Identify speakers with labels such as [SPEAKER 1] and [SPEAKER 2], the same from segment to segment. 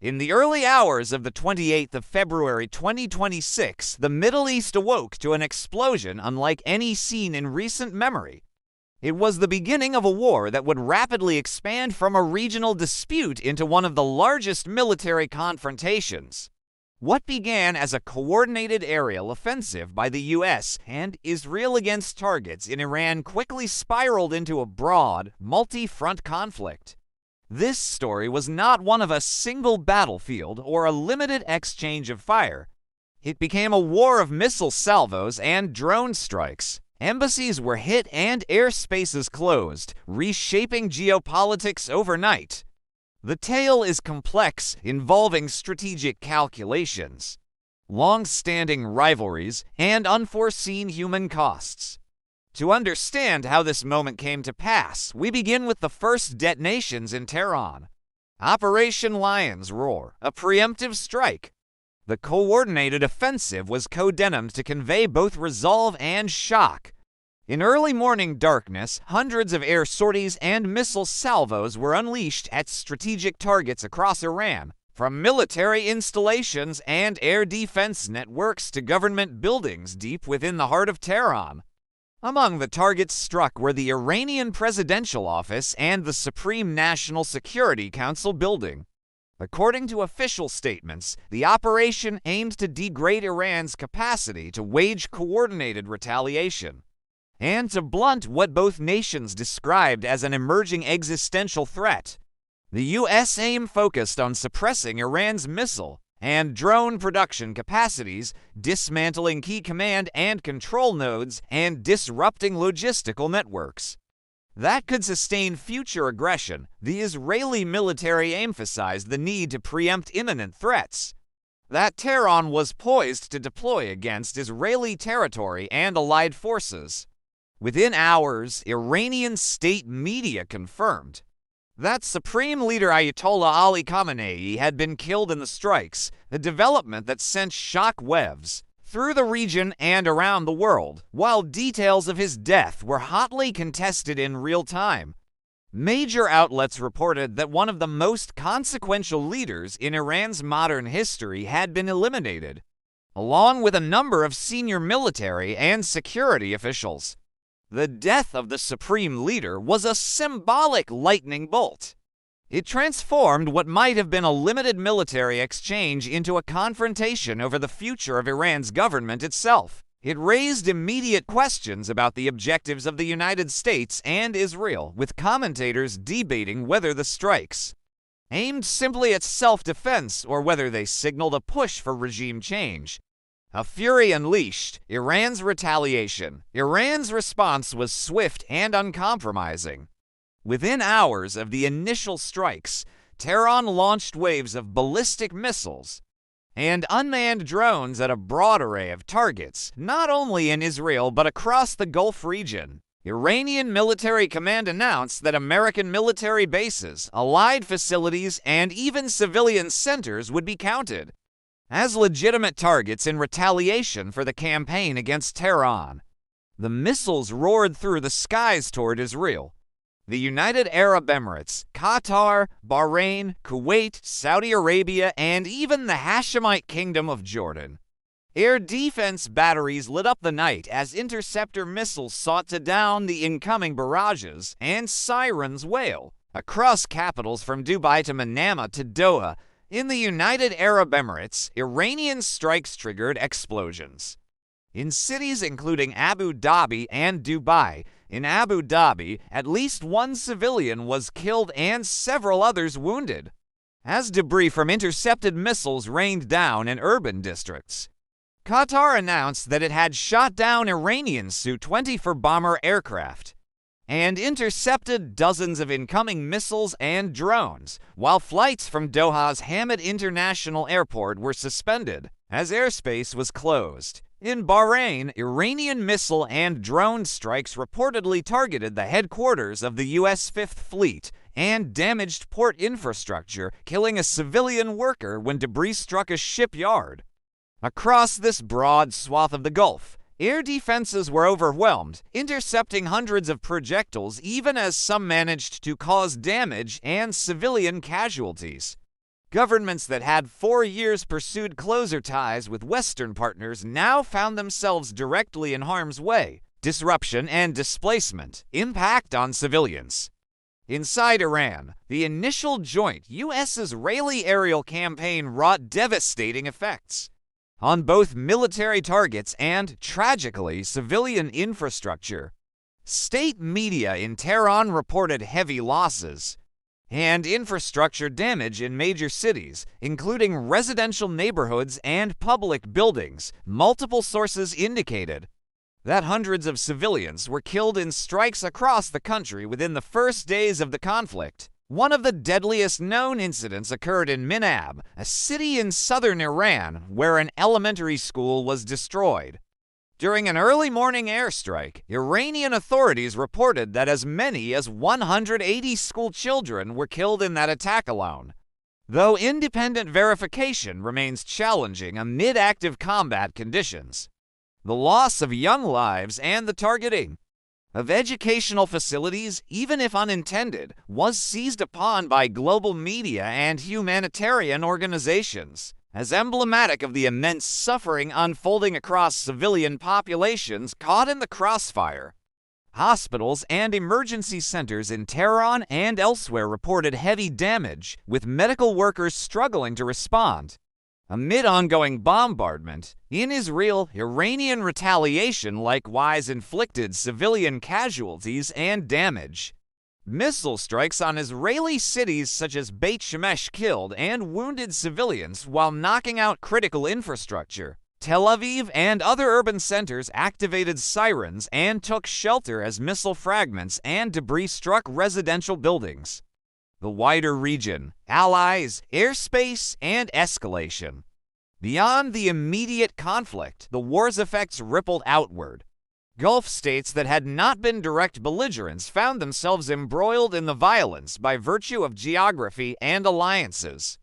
[SPEAKER 1] In the early hours of the 28th of February 2026, the Middle East awoke to an explosion unlike any seen in recent memory. It was the beginning of a war that would rapidly expand from a regional dispute into one of the largest military confrontations. What began as a coordinated aerial offensive by the US and Israel against targets in Iran quickly spiraled into a broad, multi-front conflict. This story was not one of a single battlefield or a limited exchange of fire. It became a war of missile salvos and drone strikes. Embassies were hit and airspaces closed, reshaping geopolitics overnight. The tale is complex, involving strategic calculations, long-standing rivalries, and unforeseen human costs. To understand how this moment came to pass, we begin with the first detonations in Tehran. Operation Lion's Roar, a preemptive strike. The coordinated offensive was codenamed to convey both resolve and shock. In early morning darkness, hundreds of air sorties and missile salvos were unleashed at strategic targets across Iran, from military installations and air defense networks to government buildings deep within the heart of Tehran. Among the targets struck were the Iranian Presidential Office and the Supreme National Security Council building. According to official statements, the operation aimed to degrade Iran's capacity to wage coordinated retaliation, and to blunt what both nations described as an emerging existential threat. The U.S. aim focused on suppressing Iran's missile and drone production capacities, dismantling key command and control nodes, and disrupting logistical networks. That could sustain future aggression. The Israeli military emphasized the need to preempt imminent threats that Tehran was poised to deploy against Israeli territory and allied forces. Within hours, Iranian state media confirmed that Supreme Leader Ayatollah Ali Khamenei had been killed in the strikes, a development that sent shock waves through the region and around the world, while details of his death were hotly contested in real time. Major outlets reported that one of the most consequential leaders in Iran's modern history had been eliminated, along with a number of senior military and security officials. The death of the supreme leader was a symbolic lightning bolt. It transformed what might have been a limited military exchange into a confrontation over the future of Iran's government itself. It raised immediate questions about the objectives of the United States and Israel, with commentators debating whether the strikes aimed simply at self-defense or whether they signaled a push for regime change. A fury unleashed, Iran's retaliation. Iran's response was swift and uncompromising. Within hours of the initial strikes, Tehran launched waves of ballistic missiles and unmanned drones at a broad array of targets, not only in Israel but across the Gulf region. Iranian military command announced that American military bases, allied facilities, and even civilian centers would be counted as legitimate targets in retaliation for the campaign against Tehran. The missiles roared through the skies toward Israel. The United Arab Emirates, Qatar, Bahrain, Kuwait, Saudi Arabia, and even the Hashemite Kingdom of Jordan. Air defense batteries lit up the night as interceptor missiles sought to down the incoming barrages, and sirens wail across capitals from Dubai to Manama to Doha. In the United Arab Emirates, Iranian strikes triggered explosions in cities including Abu Dhabi and Dubai. In Abu Dhabi, at least one civilian was killed and several others wounded, as debris from intercepted missiles rained down in urban districts. Qatar announced that it had shot down Iranian Su-24 bomber aircraft and intercepted dozens of incoming missiles and drones, while flights from Doha's Hamad International Airport were suspended as airspace was closed. In Bahrain, Iranian missile and drone strikes reportedly targeted the headquarters of the U.S. Fifth Fleet and damaged port infrastructure, killing a civilian worker when debris struck a shipyard. Across this broad swath of the Gulf, air defenses were overwhelmed, intercepting hundreds of projectiles even as some managed to cause damage and civilian casualties. Governments that had for years pursued closer ties with Western partners now found themselves directly in harm's way. Disruption and displacement. Impact on civilians. Inside Iran, the initial joint U.S.-Israeli aerial campaign wrought devastating effects on both military targets and, tragically, civilian infrastructure. State media in Tehran reported heavy losses and infrastructure damage in major cities, including residential neighborhoods and public buildings. Multiple sources indicated that hundreds of civilians were killed in strikes across the country within the first days of the conflict. One of the deadliest known incidents occurred in Minab, a city in southern Iran, where an elementary school was destroyed. During an early morning airstrike, Iranian authorities reported that as many as 180 school children were killed in that attack alone. Though independent verification remains challenging amid active combat conditions, the loss of young lives and the targeting of educational facilities, even if unintended, was seized upon by global media and humanitarian organizations as emblematic of the immense suffering unfolding across civilian populations caught in the crossfire. Hospitals and emergency centers in Tehran and elsewhere reported heavy damage, with medical workers struggling to respond. Amid ongoing bombardment, in Israel, Iranian retaliation likewise inflicted civilian casualties and damage. Missile strikes on Israeli cities such as Beit Shemesh killed and wounded civilians while knocking out critical infrastructure. Tel Aviv and other urban centers activated sirens and took shelter as missile fragments and debris struck residential buildings. The wider region, allies, airspace, and escalation. Beyond the immediate conflict, the war's effects rippled outward. Gulf states that had not been direct belligerents found themselves embroiled in the violence by virtue of geography and alliances.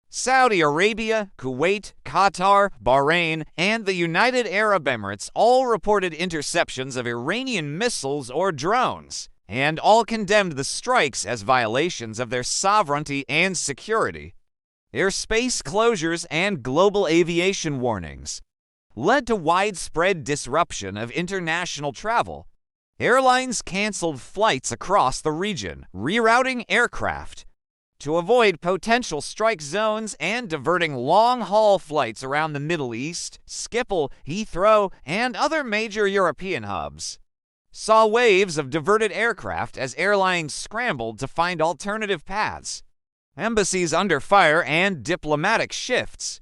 [SPEAKER 1] Saudi Arabia, Kuwait, Qatar, Bahrain, and the United Arab Emirates all reported interceptions of Iranian missiles or drones, and all condemned the strikes as violations of their sovereignty and security. Airspace closures and global aviation warnings led to widespread disruption of international travel. Airlines canceled flights across the region, rerouting aircraft to avoid potential strike zones and diverting long-haul flights around the Middle East, Schiphol, Heathrow, and other major European hubs. Saw waves of diverted aircraft as airlines scrambled to find alternative paths. Embassies under fire and diplomatic shifts.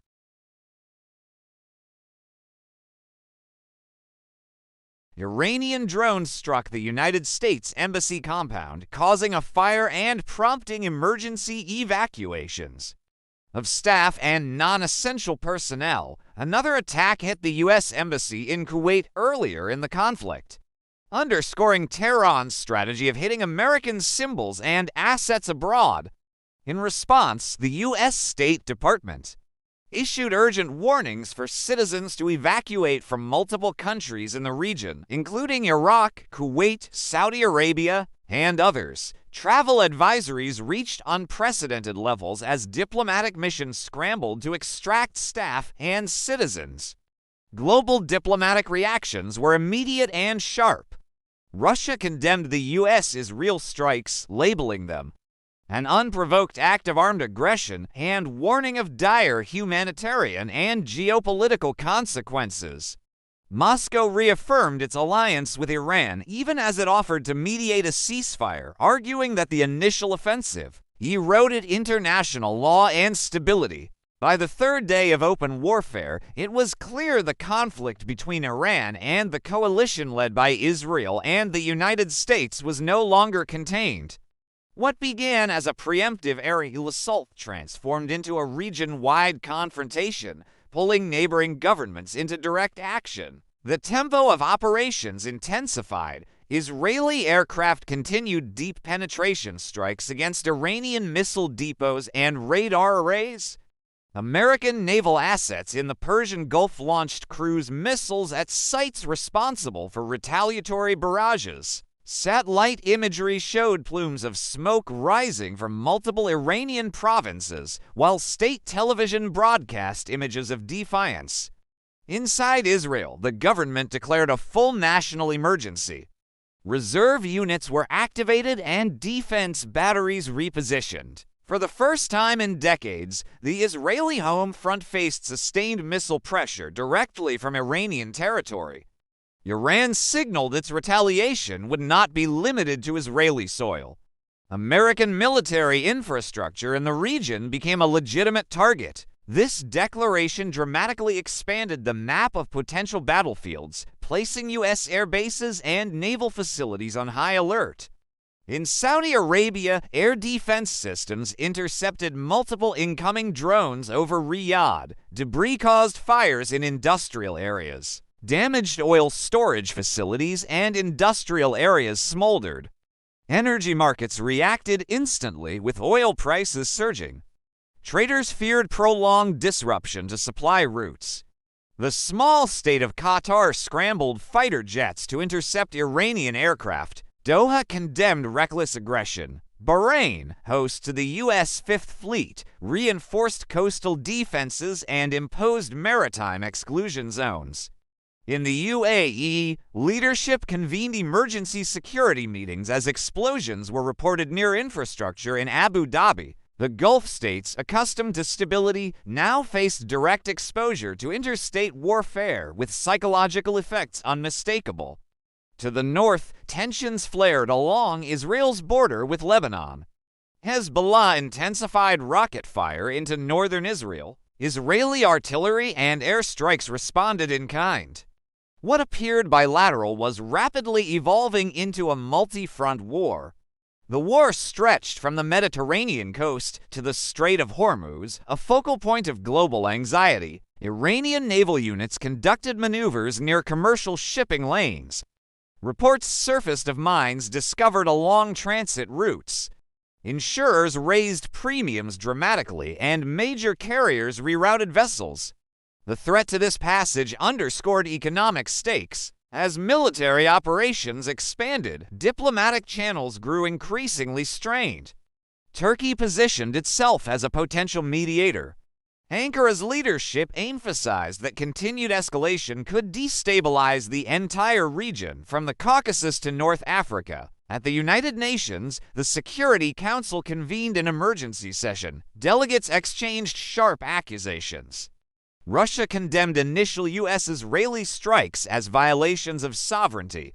[SPEAKER 1] Iranian drones struck the United States Embassy compound, causing a fire and prompting emergency evacuations of staff and non-essential personnel. Another attack hit the U.S. Embassy in Kuwait earlier in the conflict, underscoring Tehran's strategy of hitting American symbols and assets abroad. In response, the U.S. State Department issued urgent warnings for citizens to evacuate from multiple countries in the region, including Iraq, Kuwait, Saudi Arabia, and others. Travel advisories reached unprecedented levels as diplomatic missions scrambled to extract staff and citizens. Global diplomatic reactions were immediate and sharp. Russia condemned the U.S.'s strikes, labeling them an unprovoked act of armed aggression and warning of dire humanitarian and geopolitical consequences. Moscow reaffirmed its alliance with Iran even as it offered to mediate a ceasefire, arguing that the initial offensive eroded international law and stability. By the third day of open warfare, it was clear the conflict between Iran and the coalition led by Israel and the United States was no longer contained. What began as a preemptive aerial assault transformed into a region-wide confrontation, pulling neighboring governments into direct action. The tempo of operations intensified. Israeli aircraft continued deep penetration strikes against Iranian missile depots and radar arrays. American naval assets in the Persian Gulf launched cruise missiles at sites responsible for retaliatory barrages. Satellite imagery showed plumes of smoke rising from multiple Iranian provinces, while state television broadcast images of defiance. Inside Israel, the government declared a full national emergency. Reserve units were activated and defense batteries repositioned. For the first time in decades, the Israeli home front faced sustained missile pressure directly from Iranian territory. Iran signaled its retaliation would not be limited to Israeli soil. American military infrastructure in the region became a legitimate target. This declaration dramatically expanded the map of potential battlefields, placing U.S. air bases and naval facilities on high alert. In Saudi Arabia, air defense systems intercepted multiple incoming drones over Riyadh. Debris caused fires in industrial areas. Damaged oil storage facilities and industrial areas smoldered. Energy markets reacted instantly, with oil prices surging. Traders feared prolonged disruption to supply routes. The small state of Qatar scrambled fighter jets to intercept Iranian aircraft. Doha condemned reckless aggression. Bahrain, host to the U.S. Fifth Fleet, reinforced coastal defenses and imposed maritime exclusion zones. In the UAE, leadership convened emergency security meetings as explosions were reported near infrastructure in Abu Dhabi. The Gulf states, accustomed to stability, now faced direct exposure to interstate warfare with psychological effects unmistakable. To the north, tensions flared along Israel's border with Lebanon. Hezbollah intensified rocket fire into northern Israel. Israeli artillery and airstrikes responded in kind. What appeared bilateral was rapidly evolving into a multi-front war. The war stretched from the Mediterranean coast to the Strait of Hormuz, a focal point of global anxiety. Iranian naval units conducted maneuvers near commercial shipping lanes. Reports surfaced of mines discovered along transit routes. Insurers raised premiums dramatically, and major carriers rerouted vessels. The threat to this passage underscored economic stakes. As military operations expanded, diplomatic channels grew increasingly strained. Turkey positioned itself as a potential mediator. Ankara's leadership emphasized that continued escalation could destabilize the entire region, from the Caucasus to North Africa. At the United Nations, the Security Council convened an emergency session. Delegates exchanged sharp accusations. Russia condemned initial U.S.-Israeli strikes as violations of sovereignty.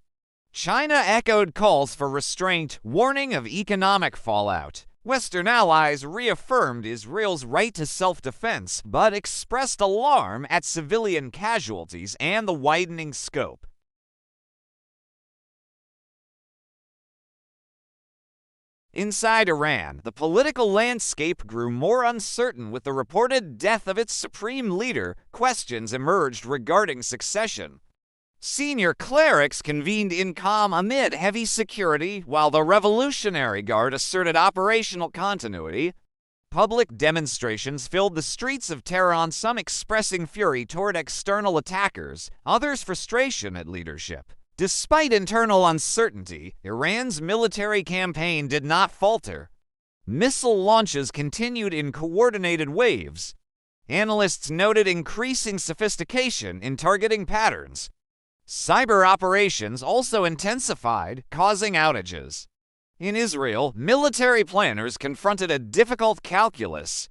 [SPEAKER 1] China echoed calls for restraint, warning of economic fallout. Western allies reaffirmed Israel's right to self-defense, but expressed alarm at civilian casualties and the widening scope. Inside Iran, the political landscape grew more uncertain with the reported death of its supreme leader. Questions emerged regarding succession. Senior clerics convened in calm amid heavy security, while the Revolutionary Guard asserted operational continuity. Public demonstrations filled the streets of Tehran, some expressing fury toward external attackers, others frustration at leadership. Despite internal uncertainty, Iran's military campaign did not falter. Missile launches continued in coordinated waves. Analysts noted increasing sophistication in targeting patterns. Cyber operations also intensified, causing outages. In Israel, military planners confronted a difficult calculus.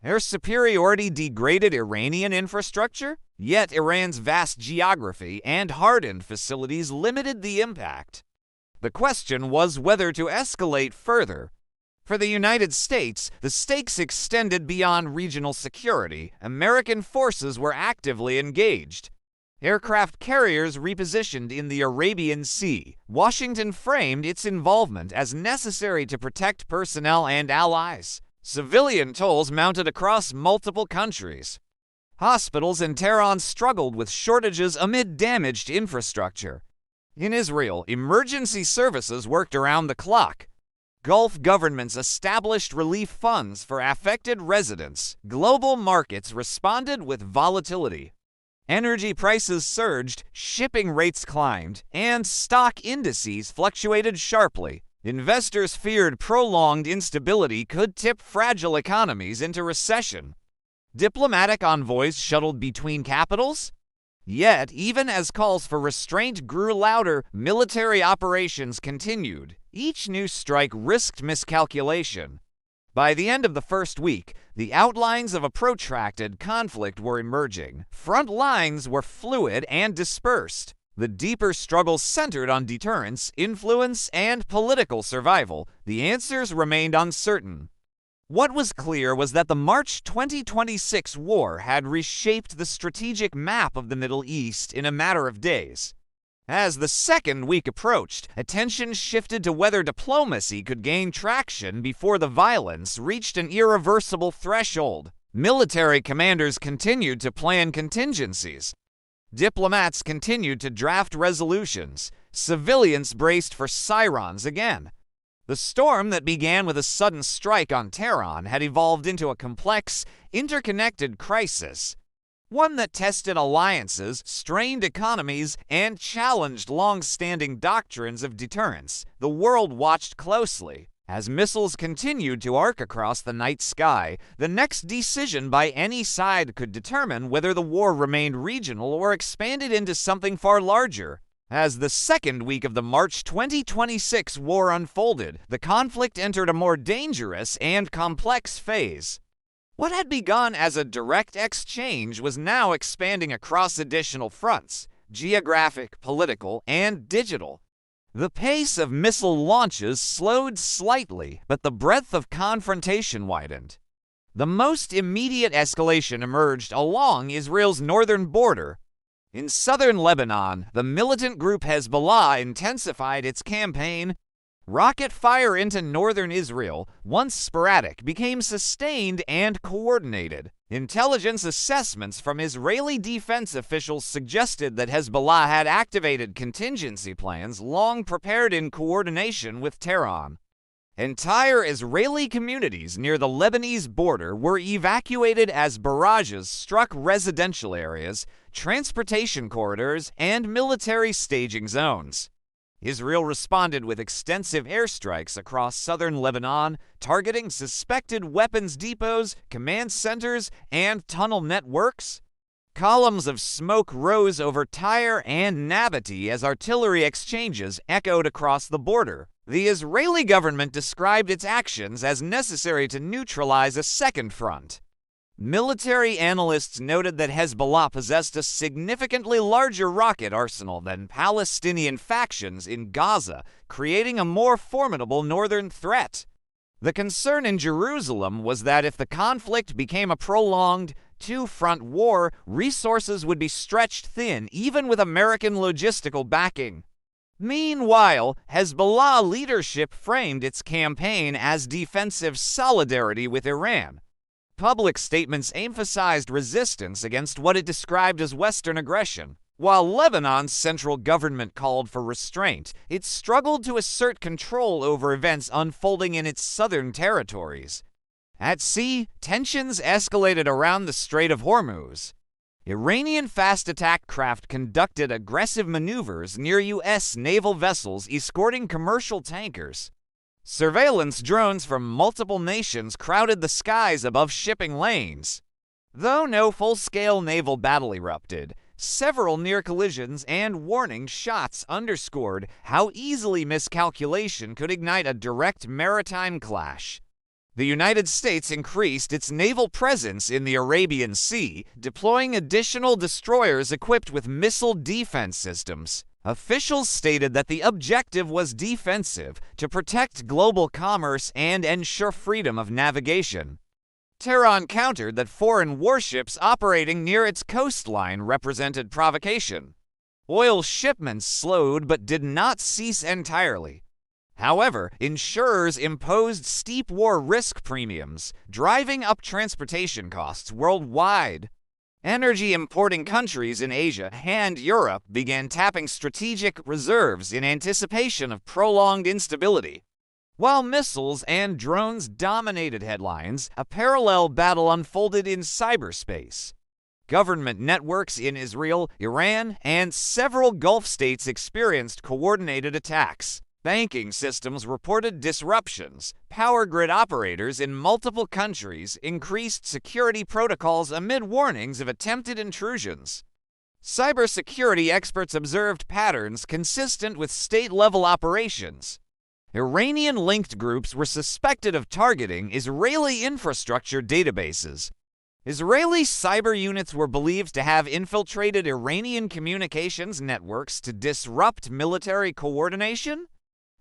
[SPEAKER 1] Air superiority degraded Iranian infrastructure, yet Iran's vast geography and hardened facilities limited the impact. The question was whether to escalate further. For the United States, the stakes extended beyond regional security. American forces were actively engaged. Aircraft carriers repositioned in the Arabian Sea. Washington framed its involvement as necessary to protect personnel and allies. Civilian tolls mounted across multiple countries. Hospitals in Tehran struggled with shortages amid damaged infrastructure. In Israel, emergency services worked around the clock. Gulf governments established relief funds for affected residents. Global markets responded with volatility. Energy prices surged, shipping rates climbed, and stock indices fluctuated sharply. Investors feared prolonged instability could tip fragile economies into recession. Diplomatic envoys shuttled between capitals? Yet, even as calls for restraint grew louder, military operations continued. Each new strike risked miscalculation. By the end of the first week, the outlines of a protracted conflict were emerging. Front lines were fluid and dispersed. The deeper struggles centered on deterrence, influence, and political survival. The answers remained uncertain. What was clear was that the March 2026 war had reshaped the strategic map of the Middle East in a matter of days. As the second week approached, attention shifted to whether diplomacy could gain traction before the violence reached an irreversible threshold. Military commanders continued to plan contingencies. Diplomats continued to draft resolutions. Civilians braced for sirens again. The storm that began with a sudden strike on Tehran had evolved into a complex, interconnected crisis. One that tested alliances, strained economies, and challenged long-standing doctrines of deterrence. The world watched closely. As missiles continued to arc across the night sky, the next decision by any side could determine whether the war remained regional or expanded into something far larger. As the second week of the March 2026 war unfolded, the conflict entered a more dangerous and complex phase. What had begun as a direct exchange was now expanding across additional fronts: geographic, political, and digital. The pace of missile launches slowed slightly, but the breadth of confrontation widened. The most immediate escalation emerged along Israel's northern border. In southern Lebanon, the militant group Hezbollah intensified its campaign. Rocket fire into northern Israel, once sporadic, became sustained and coordinated. Intelligence assessments from Israeli defense officials suggested that Hezbollah had activated contingency plans long prepared in coordination with Tehran. Entire Israeli communities near the Lebanese border were evacuated as barrages struck residential areas, transportation corridors, and military staging zones. Israel responded with extensive airstrikes across southern Lebanon, targeting suspected weapons depots, command centers, and tunnel networks. Columns of smoke rose over Tyre and Nabatee as artillery exchanges echoed across the border. The Israeli government described its actions as necessary to neutralize a second front. Military analysts noted that Hezbollah possessed a significantly larger rocket arsenal than Palestinian factions in Gaza, creating a more formidable northern threat. The concern in Jerusalem was that if the conflict became a prolonged, two-front war, resources would be stretched thin, even with American logistical backing. Meanwhile, Hezbollah leadership framed its campaign as defensive solidarity with Iran. Public statements emphasized resistance against what it described as Western aggression. While Lebanon's central government called for restraint, it struggled to assert control over events unfolding in its southern territories. At sea, tensions escalated around the Strait of Hormuz. Iranian fast attack craft conducted aggressive maneuvers near U.S. naval vessels escorting commercial tankers. Surveillance drones from multiple nations crowded the skies above shipping lanes. Though no full-scale naval battle erupted, several near collisions and warning shots underscored how easily miscalculation could ignite a direct maritime clash. The United States increased its naval presence in the Arabian Sea, deploying additional destroyers equipped with missile defense systems. Officials stated that the objective was defensive, to protect global commerce and ensure freedom of navigation. Tehran countered that foreign warships operating near its coastline represented provocation. Oil shipments slowed but did not cease entirely. However, insurers imposed steep war risk premiums, driving up transportation costs worldwide. Energy importing countries in Asia and Europe began tapping strategic reserves in anticipation of prolonged instability. While missiles and drones dominated headlines, a parallel battle unfolded in cyberspace. Government networks in Israel, Iran, and several Gulf states experienced coordinated attacks. Banking systems reported disruptions. Power grid operators in multiple countries increased security protocols amid warnings of attempted intrusions. Cybersecurity experts observed patterns consistent with state-level operations. Iranian-linked groups were suspected of targeting Israeli infrastructure databases. Israeli cyber units were believed to have infiltrated Iranian communications networks to disrupt military coordination.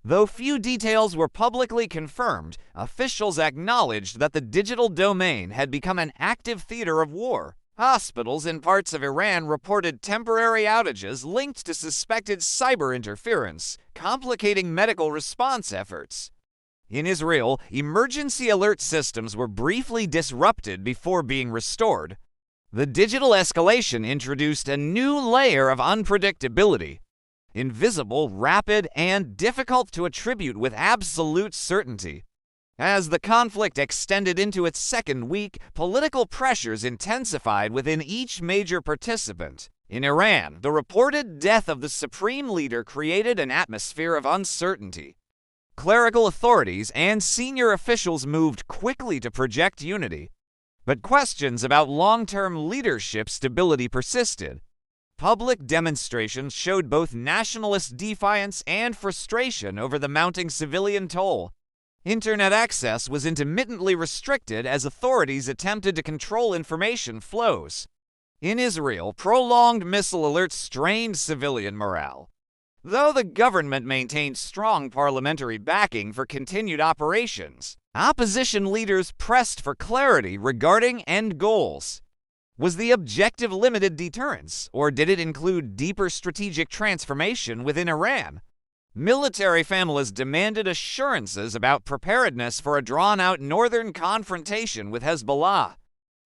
[SPEAKER 1] Though few details were publicly confirmed, officials acknowledged that the digital domain had become an active theater of war. Hospitals in parts of Iran reported temporary outages linked to suspected cyber interference, complicating medical response efforts. In Israel, emergency alert systems were briefly disrupted before being restored. The digital escalation introduced a new layer of unpredictability. Invisible, rapid, and difficult to attribute with absolute certainty. As the conflict extended into its second week, political pressures intensified within each major participant. In Iran, the reported death of the supreme leader created an atmosphere of uncertainty. Clerical authorities and senior officials moved quickly to project unity, but questions about long-term leadership stability persisted. Public demonstrations showed both nationalist defiance and frustration over the mounting civilian toll. Internet access was intermittently restricted as authorities attempted to control information flows. In Israel, prolonged missile alerts strained civilian morale. Though the government maintained strong parliamentary backing for continued operations, opposition leaders pressed for clarity regarding end goals. Was the objective limited deterrence, or did it include deeper strategic transformation within Iran? Military families demanded assurances about preparedness for a drawn-out northern confrontation with Hezbollah.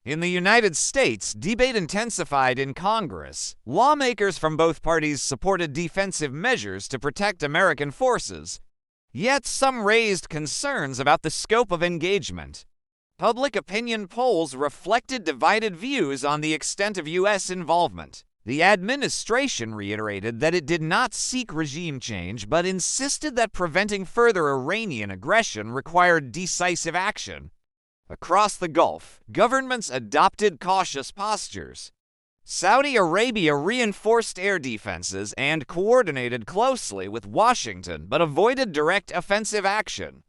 [SPEAKER 1] In the United States, debate intensified in Congress. Lawmakers from both parties supported defensive measures to protect American forces. Yet some raised concerns about the scope of engagement. Public opinion polls reflected divided views on the extent of U.S. involvement. The administration reiterated that it did not seek regime change, but insisted that preventing further Iranian aggression required decisive action. Across the Gulf, governments adopted cautious postures. Saudi Arabia reinforced air defenses and coordinated closely with Washington, but avoided direct offensive action.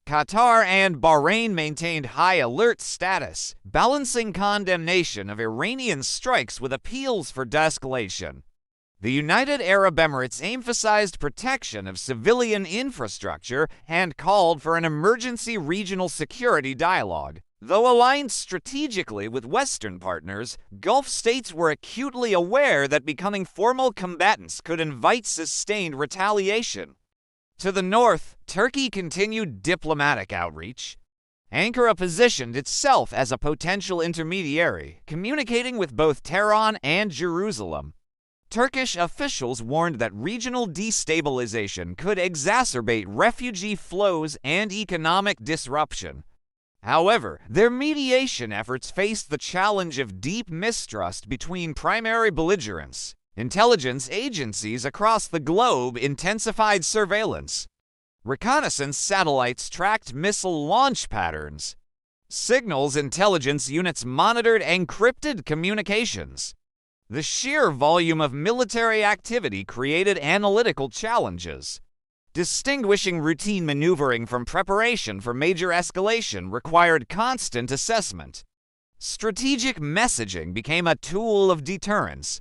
[SPEAKER 1] Qatar and Bahrain maintained high alert status, balancing condemnation of Iranian strikes with appeals for de-escalation. The United Arab Emirates emphasized protection of civilian infrastructure and called for an emergency regional security dialogue. Though aligned strategically with Western partners, Gulf states were acutely aware that becoming formal combatants could invite sustained retaliation. To the north, Turkey continued diplomatic outreach. Ankara positioned itself as a potential intermediary, communicating with both Tehran and Jerusalem. Turkish officials warned that regional destabilization could exacerbate refugee flows and economic disruption. However, their mediation efforts faced the challenge of deep mistrust between primary belligerents. Intelligence agencies across the globe intensified surveillance. Reconnaissance satellites tracked missile launch patterns. Signals intelligence units monitored encrypted communications. The sheer volume of military activity created analytical challenges. Distinguishing routine maneuvering from preparation for major escalation required constant assessment. Strategic messaging became a tool of deterrence.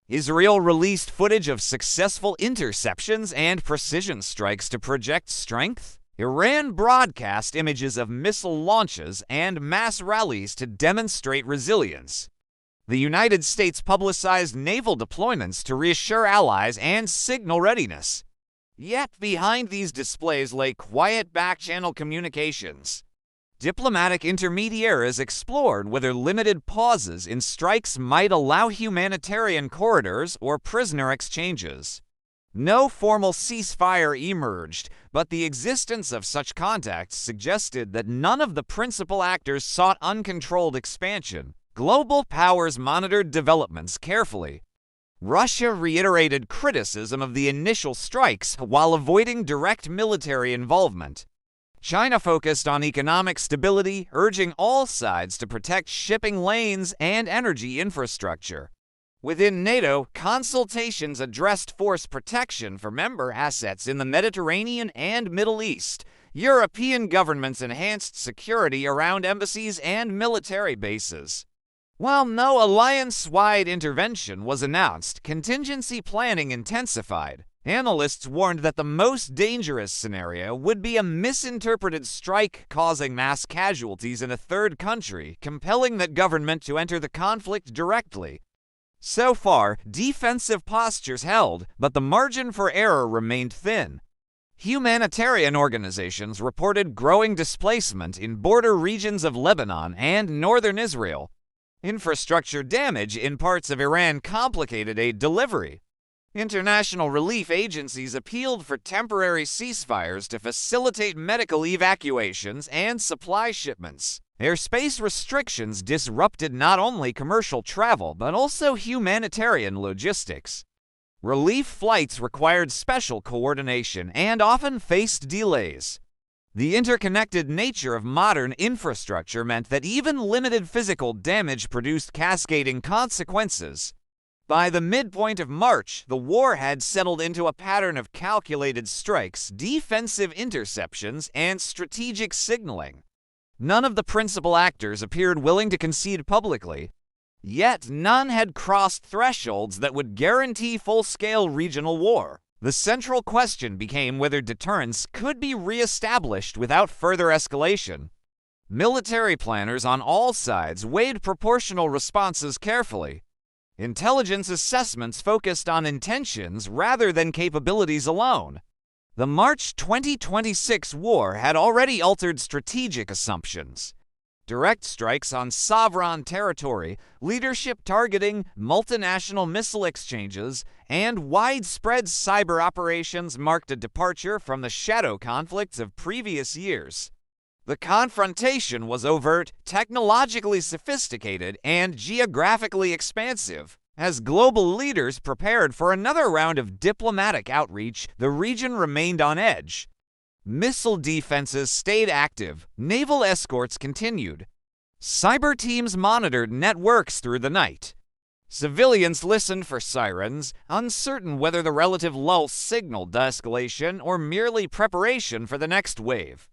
[SPEAKER 1] Israel released footage of successful interceptions and precision strikes to project strength. Iran broadcast images of missile launches and mass rallies to demonstrate resilience. The United States publicized naval deployments to reassure allies and signal readiness. Yet behind these displays lay quiet back-channel communications. Diplomatic intermediaries explored whether limited pauses in strikes might allow humanitarian corridors or prisoner exchanges. No formal ceasefire emerged, but the existence of such contacts suggested that none of the principal actors sought uncontrolled expansion. global powers monitored developments carefully. Russia reiterated criticism of the initial strikes while avoiding direct military involvement. China focused on economic stability, urging all sides to protect shipping lanes and energy infrastructure. Within NATO, consultations addressed force protection for member assets in the Mediterranean and Middle East. European governments enhanced security around embassies and military bases. While no alliance-wide intervention was announced, contingency planning intensified. Analysts warned that the most dangerous scenario would be a misinterpreted strike causing mass casualties in a third country, compelling that government to enter the conflict directly. So far, defensive postures held, but the margin for error remained thin. Humanitarian organizations reported growing displacement in border regions of Lebanon and northern Israel. Infrastructure damage in parts of Iran complicated aid delivery. International relief agencies appealed for temporary ceasefires to facilitate medical evacuations and supply shipments. Airspace restrictions disrupted not only commercial travel but also humanitarian logistics. Relief flights required special coordination and often faced delays. The interconnected nature of modern infrastructure meant that even limited physical damage produced cascading consequences. By the midpoint of March, the war had settled into a pattern of calculated strikes, defensive interceptions, and strategic signaling. None of the principal actors appeared willing to concede publicly, yet none had crossed thresholds that would guarantee full-scale regional war. The central question became whether deterrence could be re-established without further escalation. Military planners on all sides weighed proportional responses carefully. Intelligence assessments focused on intentions rather than capabilities alone. The March 2026 war had already altered strategic assumptions. Direct strikes on sovereign territory, leadership targeting, multinational missile exchanges, and widespread cyber operations marked a departure from the shadow conflicts of previous years. The confrontation was overt, technologically sophisticated, and geographically expansive. As global leaders prepared for another round of diplomatic outreach, the region remained on edge. Missile defenses stayed active, naval escorts continued. Cyber teams monitored networks through the night. Civilians listened for sirens, uncertain whether the relative lull signaled de-escalation or merely preparation for the next wave.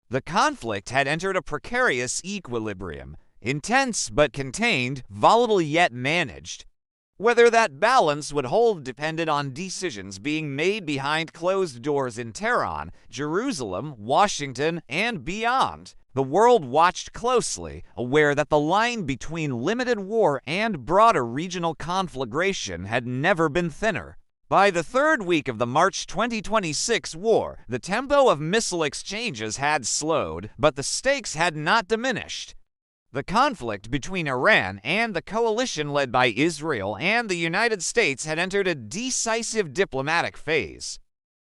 [SPEAKER 1] The conflict had entered a precarious equilibrium, intense but contained, volatile yet managed. Whether that balance would hold depended on decisions being made behind closed doors in Tehran, Jerusalem, Washington, and beyond. The world watched closely, aware that the line between limited war and broader regional conflagration had never been thinner. By the third week of the March 2026 war, the tempo of missile exchanges had slowed, but the stakes had not diminished. The conflict between Iran and the coalition led by Israel and the United States had entered a decisive diplomatic phase.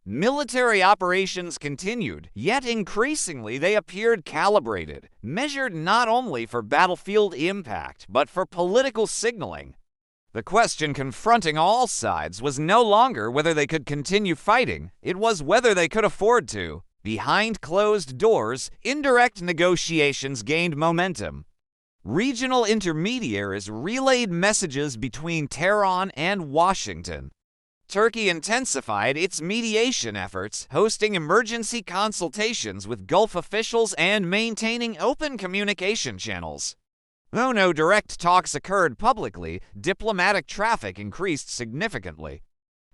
[SPEAKER 1] Military operations continued, yet increasingly they appeared calibrated, measured not only for battlefield impact, but for political signaling. The question confronting all sides was no longer whether they could continue fighting, it was whether they could afford to. Behind closed doors, indirect negotiations gained momentum. Regional intermediaries relayed messages between Tehran and Washington. Turkey intensified its mediation efforts, hosting emergency consultations with Gulf officials and maintaining open communication channels. Though no direct talks occurred publicly, diplomatic traffic increased significantly.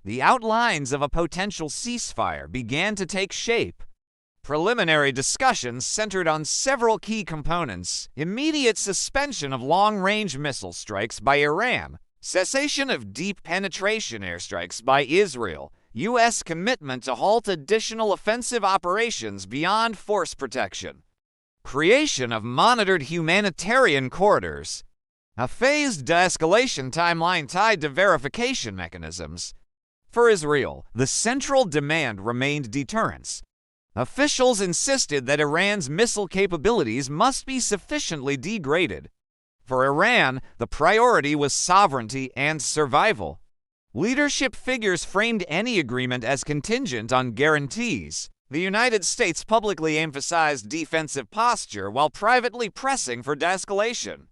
[SPEAKER 1] The outlines of a potential ceasefire began to take shape. Preliminary discussions centered on several key components: immediate suspension of long-range missile strikes by Iran, cessation of deep penetration airstrikes by Israel, U.S. commitment to halt additional offensive operations beyond force protection, creation of monitored humanitarian corridors, a phased de-escalation timeline tied to verification mechanisms. For Israel, the central demand remained deterrence. Officials insisted that Iran's missile capabilities must be sufficiently degraded. For Iran, the priority was sovereignty and survival. Leadership figures framed any agreement as contingent on guarantees. The United States publicly emphasized defensive posture while privately pressing for de-escalation.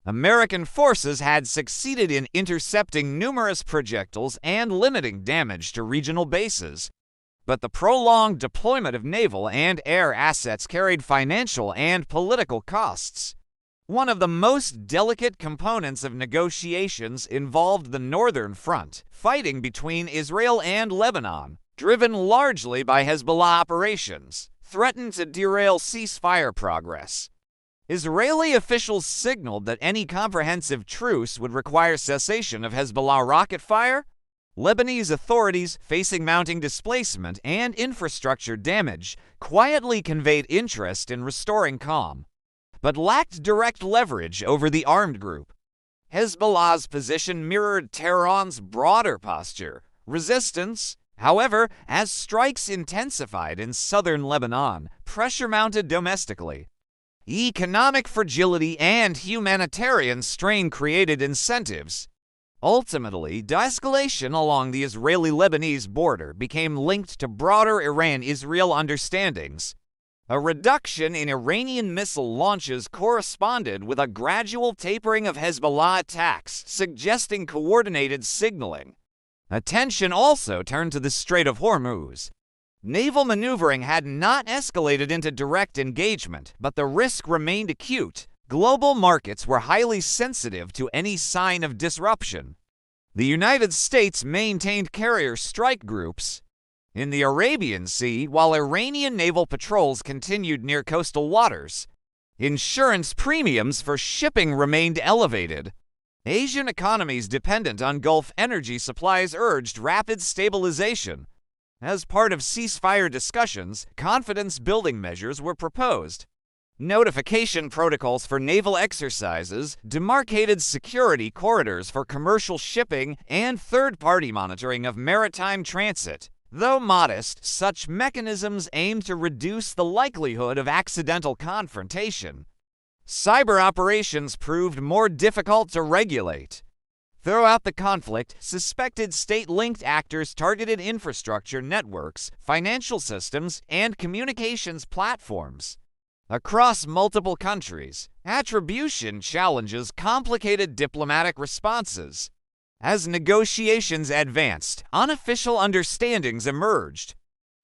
[SPEAKER 1] American forces had succeeded in intercepting numerous projectiles and limiting damage to regional bases. But the prolonged deployment of naval and air assets carried financial and political costs. One of the most delicate components of negotiations involved the Northern Front, fighting between Israel and Lebanon, driven largely by Hezbollah operations, threatened to derail ceasefire progress. Israeli officials signaled that any comprehensive truce would require cessation of Hezbollah rocket fire. Lebanese authorities, facing mounting displacement and infrastructure damage, quietly conveyed interest in restoring calm, but lacked direct leverage over the armed group. Hezbollah's position mirrored Tehran's broader posture. Resistance, however, as strikes intensified in southern Lebanon, pressure mounted domestically. Economic fragility and humanitarian strain created incentives. Ultimately, de-escalation along the Israeli-Lebanese border became linked to broader Iran-Israel understandings. A reduction in Iranian missile launches corresponded with a gradual tapering of Hezbollah attacks, suggesting coordinated signaling. Attention also turned to the Strait of Hormuz. Naval maneuvering had not escalated into direct engagement, but the risk remained acute. Global markets were highly sensitive to any sign of disruption. The United States maintained carrier strike groups in the Arabian Sea while Iranian naval patrols continued near coastal waters. Insurance premiums for shipping remained elevated. Asian economies dependent on Gulf energy supplies urged rapid stabilization. As part of ceasefire discussions, confidence-building measures were proposed. Notification protocols for naval exercises, demarcated security corridors for commercial shipping, and third-party monitoring of maritime transit. Though modest, such mechanisms aimed to reduce the likelihood of accidental confrontation. Cyber operations proved more difficult to regulate. Throughout the conflict, suspected state-linked actors targeted infrastructure networks, financial systems, and communications platforms. Across multiple countries, attribution challenges complicated diplomatic responses. As negotiations advanced, unofficial understandings emerged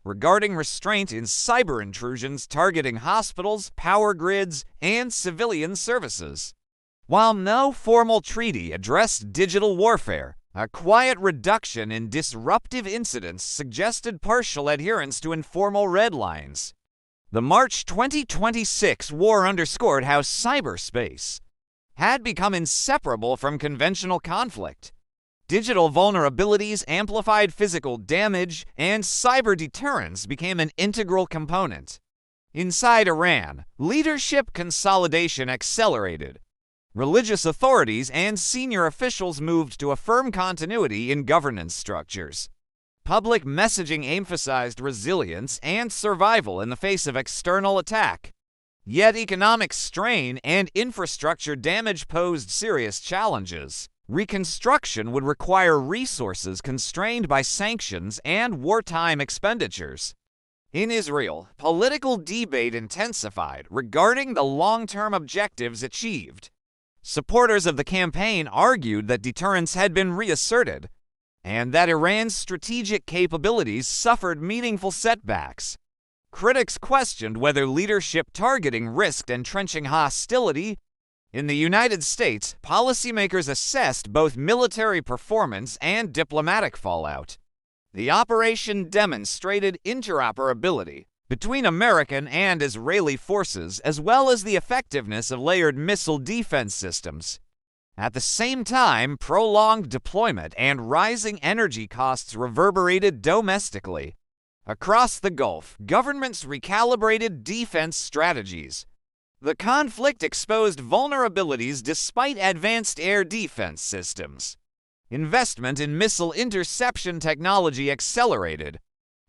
[SPEAKER 1] regarding restraint in cyber intrusions targeting hospitals, power grids, and civilian services. While no formal treaty addressed digital warfare, a quiet reduction in disruptive incidents suggested partial adherence to informal red lines. The March 2026 war underscored how cyberspace had become inseparable from conventional conflict. Digital vulnerabilities amplified physical damage, and cyber deterrence became an integral component. Inside Iran, leadership consolidation accelerated. Religious authorities and senior officials moved to affirm continuity in governance structures. Public messaging emphasized resilience and survival in the face of external attack. Yet economic strain and infrastructure damage posed serious challenges. Reconstruction would require resources constrained by sanctions and wartime expenditures. In Israel, political debate intensified regarding the long-term objectives achieved. Supporters of the campaign argued that deterrence had been reasserted, and that Iran's strategic capabilities suffered meaningful setbacks. Critics questioned whether leadership targeting risked entrenching hostility. In the United States, policymakers assessed both military performance and diplomatic fallout. The operation demonstrated interoperability between American and Israeli forces, as well as the effectiveness of layered missile defense systems. At the same time, prolonged deployment and rising energy costs reverberated domestically. Across the Gulf, governments recalibrated defense strategies. The conflict exposed vulnerabilities despite advanced air defense systems. Investment in missile interception technology accelerated.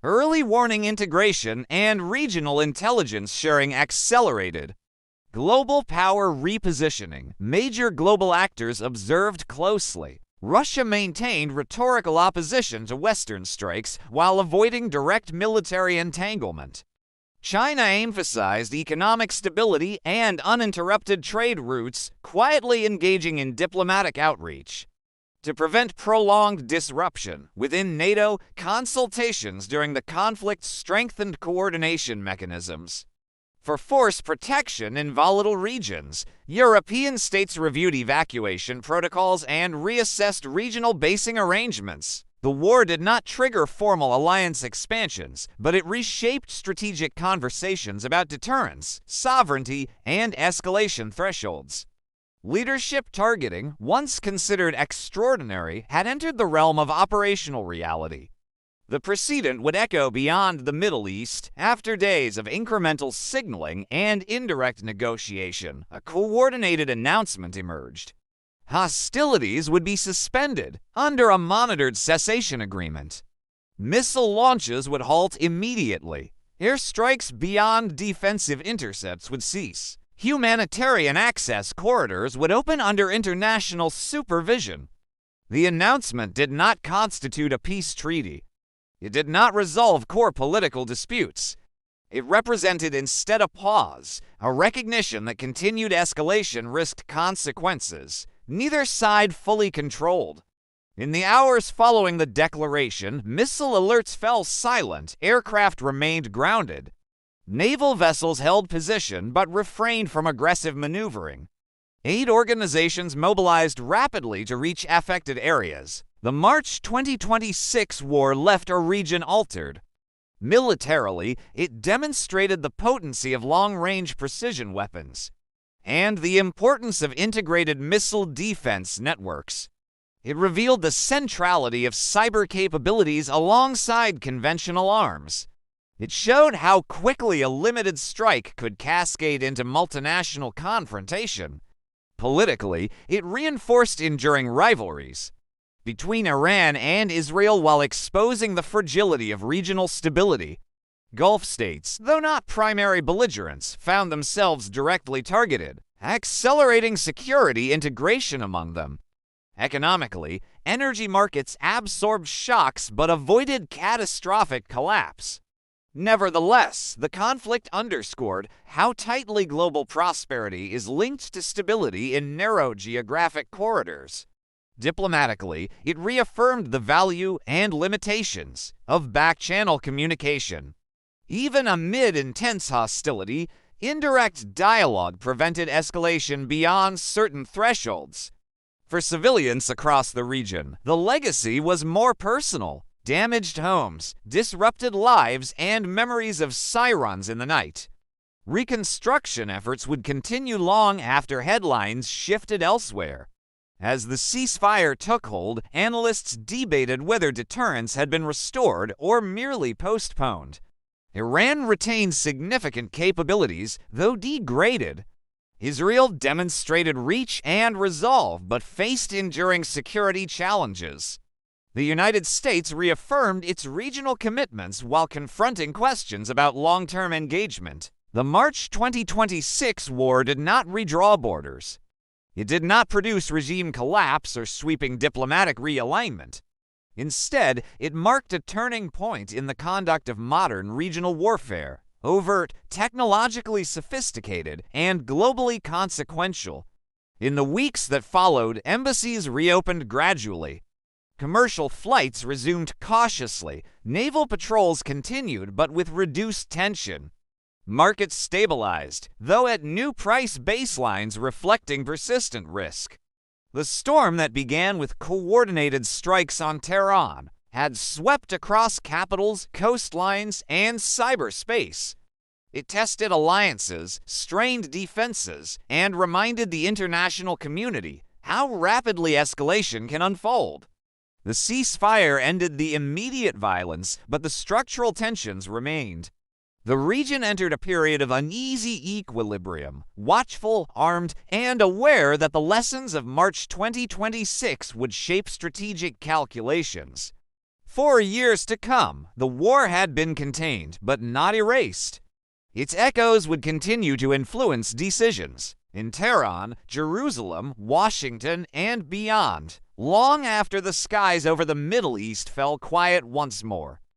[SPEAKER 1] Early warning integration and regional intelligence sharing accelerated. Global power repositioning. Major global actors observed closely. Russia maintained rhetorical opposition to Western strikes while avoiding direct military entanglement. China emphasized economic stability and uninterrupted trade routes, quietly engaging in diplomatic outreach. To prevent prolonged disruption within NATO, consultations during the conflict strengthened coordination mechanisms. For force protection in volatile regions, European states reviewed evacuation protocols and reassessed regional basing arrangements. The war did not trigger formal alliance expansions, but it reshaped strategic conversations about deterrence, sovereignty, and escalation thresholds. Leadership targeting, once considered extraordinary, had entered the realm of operational reality. The precedent would echo beyond the Middle East. After days of incremental signaling and indirect negotiation, a coordinated announcement emerged. Hostilities would be suspended under a monitored cessation agreement. Missile launches would halt immediately. Airstrikes beyond defensive intercepts would cease. Humanitarian access corridors would open under international supervision. The announcement did not constitute a peace treaty. It did not resolve core political disputes. It represented instead a pause, a recognition that continued escalation risked consequences. Neither side fully controlled. In the hours following the declaration, missile alerts fell silent, aircraft remained grounded. Naval vessels held position but refrained from aggressive maneuvering. Aid organizations mobilized rapidly to reach affected areas. The March 2026 war left a region altered. Militarily, it demonstrated the potency of long-range precision weapons and the importance of integrated missile defense networks. It revealed the centrality of cyber capabilities alongside conventional arms. It showed how quickly a limited strike could cascade into multinational confrontation. Politically, it reinforced enduring rivalries between Iran and Israel while exposing the fragility of regional stability. Gulf states, though not primary belligerents, found themselves directly targeted, accelerating security integration among them. Economically, energy markets absorbed shocks but avoided catastrophic collapse. Nevertheless, the conflict underscored how tightly global prosperity is linked to stability in narrow geographic corridors. Diplomatically, it reaffirmed the value and limitations of back-channel communication. Even amid intense hostility, indirect dialogue prevented escalation beyond certain thresholds. For civilians across the region, the legacy was more personal. Damaged homes, disrupted lives, and memories of sirens in the night. Reconstruction efforts would continue long after headlines shifted elsewhere. As the ceasefire took hold, analysts debated whether deterrence had been restored or merely postponed. Iran retained significant capabilities, though degraded. Israel demonstrated reach and resolve, but faced enduring security challenges. The United States reaffirmed its regional commitments while confronting questions about long-term engagement. The March 2026 war did not redraw borders. It did not produce regime collapse or sweeping diplomatic realignment. Instead, it marked a turning point in the conduct of modern regional warfare, overt, technologically sophisticated, and globally consequential. In the weeks that followed, embassies reopened gradually. Commercial flights resumed cautiously. Naval patrols continued, but with reduced tension. Markets stabilized, though at new price baselines reflecting persistent risk. The storm that began with coordinated strikes on Tehran had swept across capitals, coastlines, and cyberspace. It tested alliances, strained defenses, and reminded the international community how rapidly escalation can unfold. The ceasefire ended the immediate violence, but the structural tensions remained. The region entered a period of uneasy equilibrium, watchful, armed, and aware that the lessons of March 2026 would shape strategic calculations. For years to come, the war had been contained, but not erased. Its echoes would continue to influence decisions in Tehran, Jerusalem, Washington, and beyond, long after the skies over the Middle East fell quiet once more.